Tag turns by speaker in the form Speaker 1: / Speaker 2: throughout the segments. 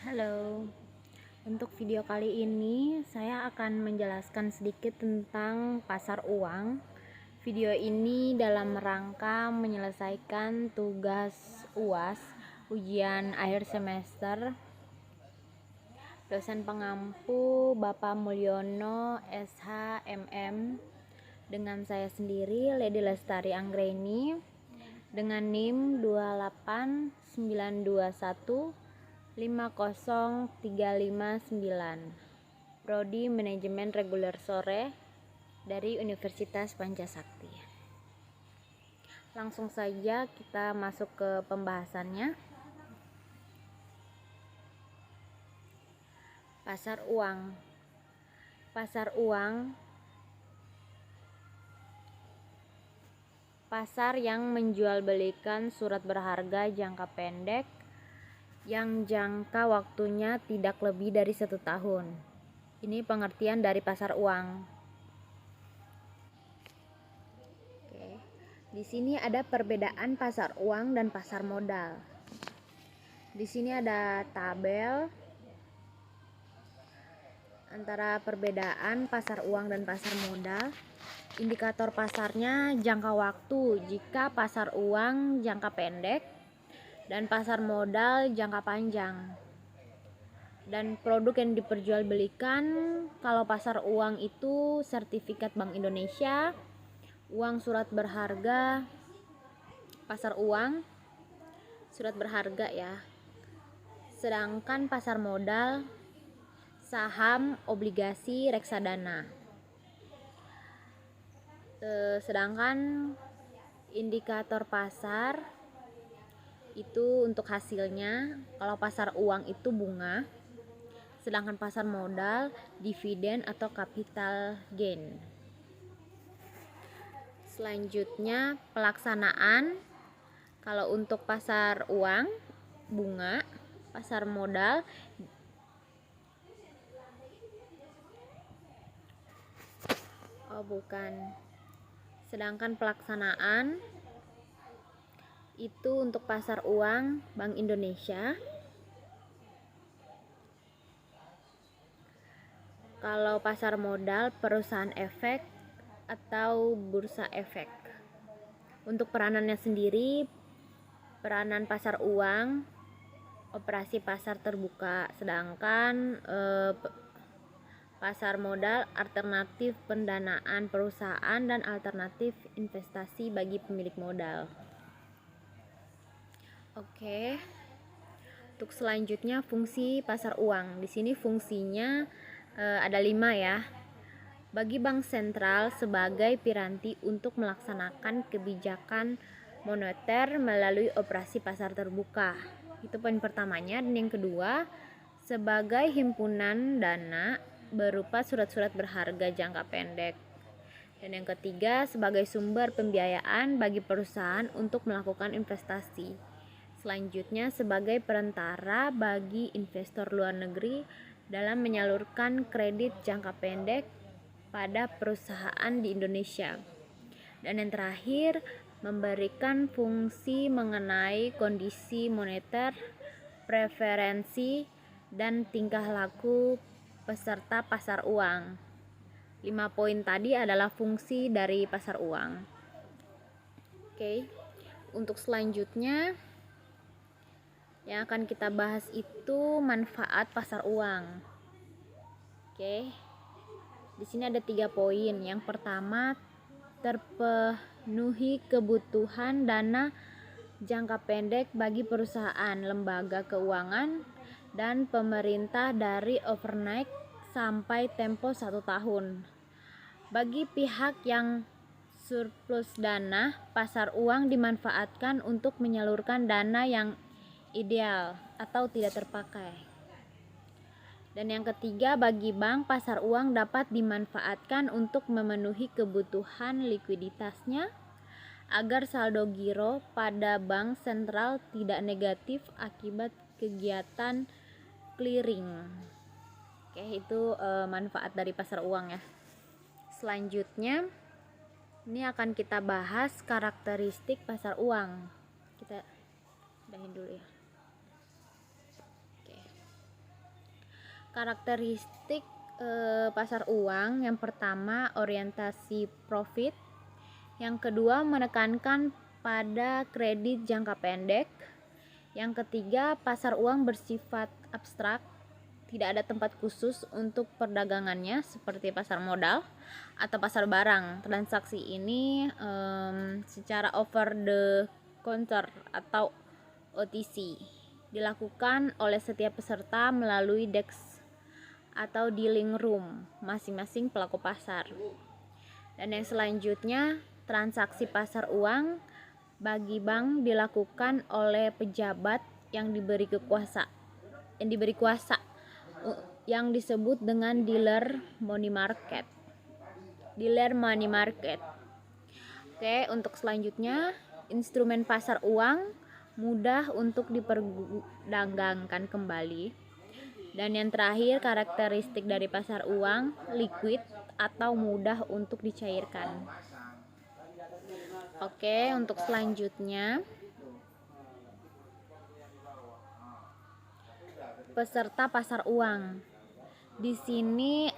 Speaker 1: Halo, untuk video kali ini saya akan menjelaskan sedikit tentang pasar uang. Video ini dalam rangka menyelesaikan tugas UAS, ujian akhir semester. Dosen pengampu Bapak Mulyono SH MM, dengan saya sendiri Lady Lestari Anggreni, dengan NIM 28921 50359, Prodi Manajemen Reguler Sore dari Universitas Pancasakti. Langsung saja kita masuk ke pembahasannya. Pasar uang. Pasar uang, pasar yang menjual belikan surat berharga jangka pendek yang jangka waktunya tidak lebih dari 1 tahun. Ini pengertian dari pasar uang. Oke. Di sini ada perbedaan pasar uang dan pasar modal. Di sini ada tabel antara perbedaan pasar uang dan pasar modal. Indikator pasarnya jangka waktu jika pasar uang jangka pendek dan pasar modal jangka panjang. Dan produk yang diperjualbelikan kalau pasar uang itu sertifikat Bank Indonesia, uang surat berharga, pasar uang, surat berharga ya. Sedangkan pasar modal, saham, obligasi, reksadana. Sedangkan indikator pasar itu untuk hasilnya, kalau pasar uang itu bunga, sedangkan pasar modal dividen atau capital gain. Selanjutnya pelaksanaan. Kalau untuk pasar uang bunga, pasar modal sedangkan pelaksanaan itu untuk pasar uang Bank Indonesia. Kalau pasar modal perusahaan efek atau bursa efek. Untuk peranannya sendiri, peranan pasar uang operasi pasar terbuka, sedangkan pasar modal alternatif pendanaan perusahaan dan alternatif investasi bagi pemilik modal. Oke. Untuk selanjutnya fungsi pasar uang. Di sini fungsinya ada 5 ya. Bagi bank sentral sebagai piranti untuk melaksanakan kebijakan moneter melalui operasi pasar terbuka. Itu poin pertamanya. Dan yang kedua, sebagai himpunan dana berupa surat-surat berharga jangka pendek. Dan yang ketiga, sebagai sumber pembiayaan bagi perusahaan untuk melakukan investasi. Selanjutnya, sebagai perantara bagi investor luar negeri dalam menyalurkan kredit jangka pendek pada perusahaan di Indonesia. Dan yang terakhir, memberikan fungsi mengenai kondisi moneter, preferensi, dan tingkah laku peserta pasar uang. 5 poin tadi adalah fungsi dari pasar uang. Oke. Untuk selanjutnya yang akan kita bahas itu manfaat pasar uang. Oke. Di sini ada 3 poin. Yang pertama, terpenuhi kebutuhan dana jangka pendek bagi perusahaan, lembaga keuangan, dan pemerintah dari overnight sampai tempo 1 tahun. Bagi pihak yang surplus dana, pasar uang dimanfaatkan untuk menyalurkan dana yang ideal atau tidak terpakai. Dan yang ketiga, bagi bank, pasar uang dapat dimanfaatkan untuk memenuhi kebutuhan likuiditasnya agar saldo giro pada bank sentral tidak negatif akibat kegiatan clearing. Oke, itu manfaat dari pasar uang ya. Selanjutnya, ini akan kita bahas karakteristik pasar uang. Kita udahin dulu ya. Karakteristik pasar uang, yang pertama orientasi profit, yang kedua menekankan pada kredit jangka pendek, yang ketiga pasar uang bersifat abstrak, tidak ada tempat khusus untuk perdagangannya seperti pasar modal atau pasar barang. Transaksi ini secara over the counter atau OTC dilakukan oleh setiap peserta melalui desk atau dealing room masing-masing pelaku pasar. Dan yang selanjutnya, transaksi pasar uang bagi bank dilakukan oleh pejabat yang diberi kuasa yang disebut dengan dealer money market. Oke, untuk selanjutnya, instrumen pasar uang mudah untuk diperdagangkan kembali. Dan yang terakhir, karakteristik dari pasar uang liquid atau mudah untuk dicairkan. Oke, untuk selanjutnya, peserta pasar uang. Di sini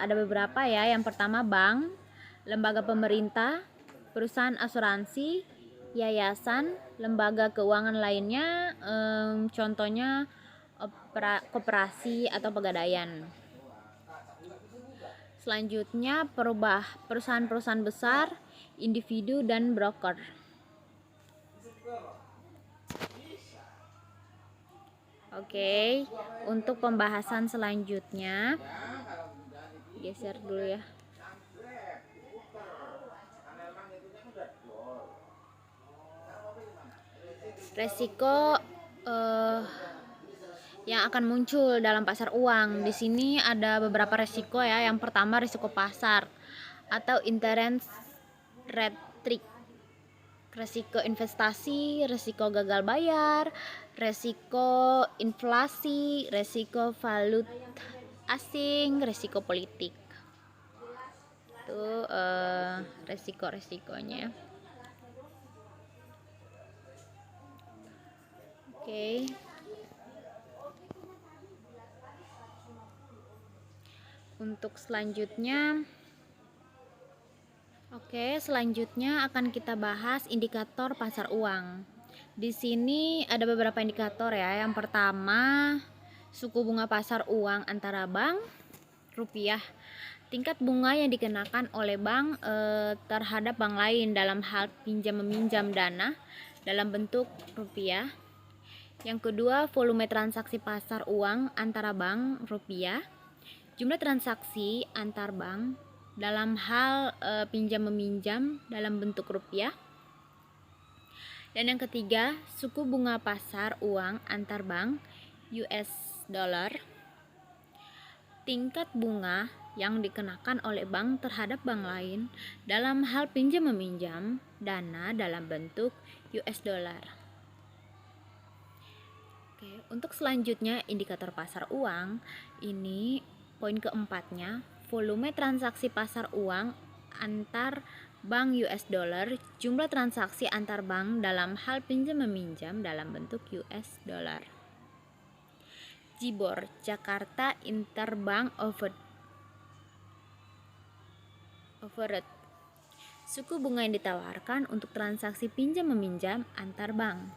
Speaker 1: ada beberapa ya. Yang pertama bank, lembaga pemerintah, perusahaan asuransi, yayasan, lembaga keuangan lainnya, contohnya koperasi atau pegadaian. Selanjutnya perusahaan-perusahaan besar, individu dan broker. Oke, untuk pembahasan selanjutnya, geser dulu ya. Resiko yang akan muncul dalam pasar uang. Di sini ada beberapa resiko ya. Yang pertama resiko pasar atau interest rate risk. Resiko investasi, resiko gagal bayar, resiko inflasi, resiko valuta asing, resiko politik. Itu resiko-resikonya. Oke. Untuk selanjutnya, akan kita bahas indikator pasar uang. Di sini ada beberapa indikator ya. Yang pertama, suku bunga pasar uang antara bank rupiah. Tingkat bunga yang dikenakan oleh bank terhadap bank lain dalam hal pinjam meminjam dana dalam bentuk rupiah. Yang kedua, volume transaksi pasar uang antara bank rupiah. Jumlah transaksi antar bank dalam hal pinjam meminjam dalam bentuk rupiah. Dan yang ketiga, suku bunga pasar uang antar bank US dollar. Tingkat bunga yang dikenakan oleh bank terhadap bank lain dalam hal pinjam meminjam dana dalam bentuk US dollar. Oke, untuk selanjutnya indikator pasar uang ini poin keempatnya, volume transaksi pasar uang antar bank US dollar, jumlah transaksi antar bank dalam hal pinjam meminjam dalam bentuk US dollar. JIBOR, Jakarta Interbank Overnight. Suku bunga yang ditawarkan untuk transaksi pinjam meminjam antar bank.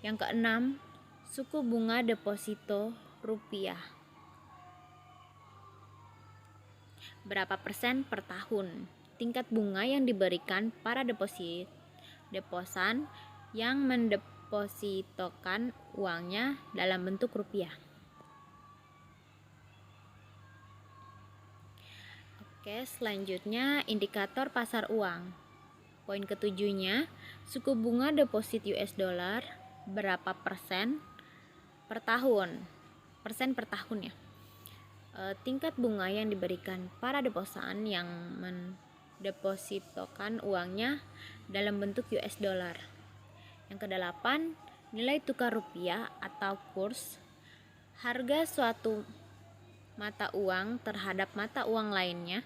Speaker 1: Yang keenam, suku bunga deposito rupiah. Berapa persen per tahun? Tingkat bunga yang diberikan para deposan yang mendepositokan uangnya dalam bentuk rupiah. Oke, selanjutnya indikator pasar uang. Poin ketujuhnya, suku bunga deposit US dollar berapa persen per tahun? Persen per tahun ya. Tingkat bunga yang diberikan para deposan yang mendepositokan uangnya dalam bentuk US dollar. Yang kedelapan, nilai tukar rupiah atau kurs, harga suatu mata uang terhadap mata uang lainnya,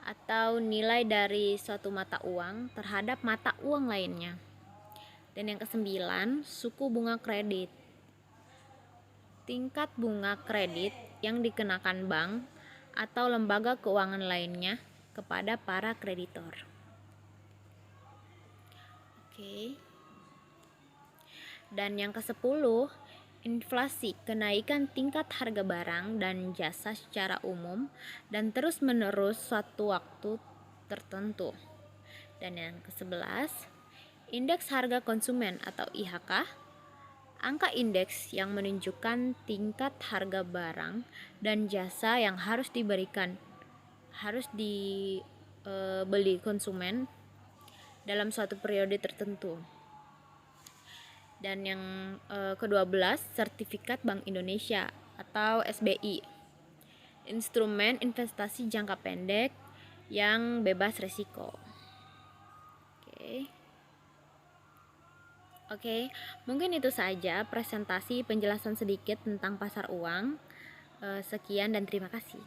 Speaker 1: atau nilai dari suatu mata uang terhadap mata uang lainnya. Dan yang kesembilan, suku bunga kredit. tingkat bunga kredit yang dikenakan bank atau lembaga keuangan lainnya kepada para kreditor. Oke. Dan yang ke-10, inflasi, kenaikan tingkat harga barang dan jasa secara umum dan terus-menerus suatu waktu tertentu. Dan yang ke-11, indeks harga konsumen atau IHK, angka indeks yang menunjukkan tingkat harga barang dan jasa yang harus dibeli konsumen dalam suatu periode tertentu. Dan yang ke-12, sertifikat Bank Indonesia atau SBI, instrumen investasi jangka pendek yang bebas risiko. Oke, mungkin itu saja presentasi penjelasan sedikit tentang pasar uang. Sekian dan terima kasih.